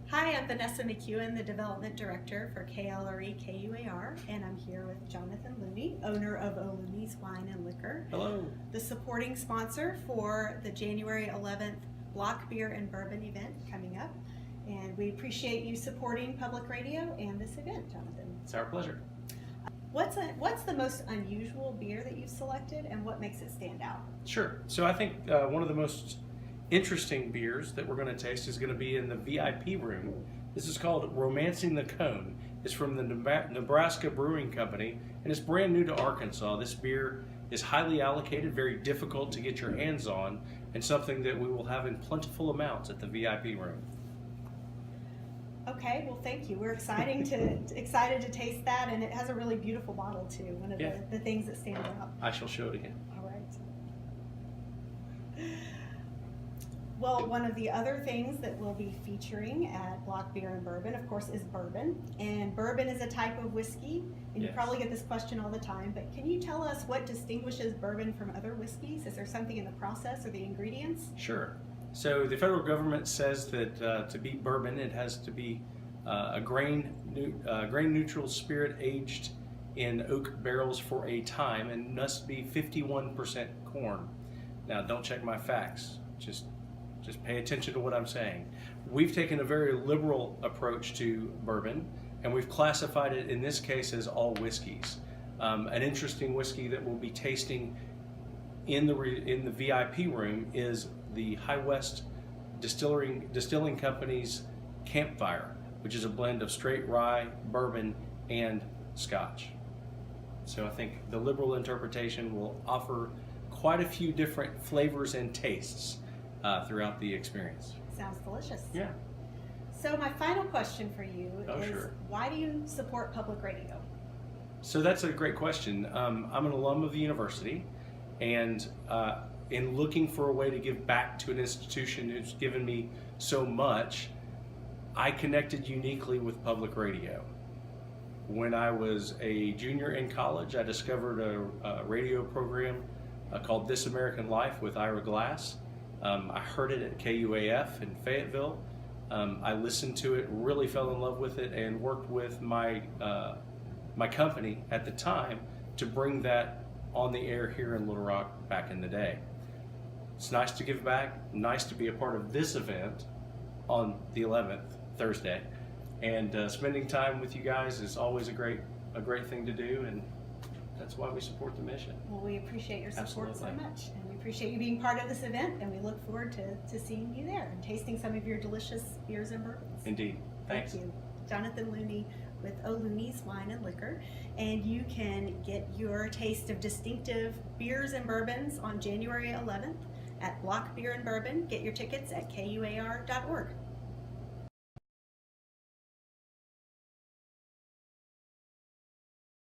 Hi, I'm Vanessa McEwen, the Development Director for KLRE KUAR, and I'm here with Jonathan Looney, owner of O'Looney's Wine and Liquor. Hello. The supporting sponsor for the January 11th Block Beer and Bourbon event coming up. And we appreciate you supporting public radio and this event, Jonathan. It's our pleasure. What's the most unusual beer that you've selected, and what makes it stand out? Sure. So I think one of the most interesting beers that we're going to taste is going to be in the VIP room. This is called Romancing the Cone. It's from the Nebraska Brewing Company, and it's brand new to Arkansas. This beer is highly allocated, very difficult to get your hands on, and something that we will have in plentiful amounts at the VIP room. Okay, well, thank you. We're excited to taste that, and it has a really beautiful bottle too. One of the things that stand out. I shall show it again. All right. Well, one of the other things that we'll be featuring at Block Beer and Bourbon, of course, is bourbon. And bourbon is a type of whiskey, and you probably get this question all the time, but can you tell us what distinguishes bourbon from other whiskeys? Is there something in the process or the ingredients? Sure. So the federal government says that to be bourbon, it has to be a grain-neutral spirit aged in oak barrels for a time and must be 51% corn. Now, don't check my facts. Just pay attention to what I'm saying. We've taken a very liberal approach to bourbon, and we've classified it in this case as all whiskeys. An interesting whiskey that we'll be tasting in the VIP room is the High West Distilling Company's Campfire, which is a blend of straight rye, bourbon, and Scotch. So I think the liberal interpretation will offer quite a few different flavors and tastes throughout the experience. Sounds delicious. Yeah. So my final question for you is, sure. Why do you support public radio? So that's a great question. I'm an alum of the university, and in looking for a way to give back to an institution who's given me so much, I connected uniquely with public radio. When I was a junior in college, I discovered a radio program called This American Life with Ira Glass. I heard it at KUAF in Fayetteville. I listened to it, really fell in love with it, and worked with my company at the time to bring that on the air here in Little Rock back in the day. It's nice to give back, nice to be a part of this event on the 11th, Thursday, and spending time with you guys is always a great thing to do, and that's why we support the mission. Well, we appreciate your support Absolutely. so much, and we appreciate you being part of this event, and we look forward to seeing you there and tasting some of your delicious beers and bourbons. Indeed. Thanks. Thank you. Jonathan Looney with O'Looney's Wine and Liquor, and you can get your taste of distinctive beers and bourbons on January 11th at Block Beer and Bourbon. Get your tickets at KUAR.org.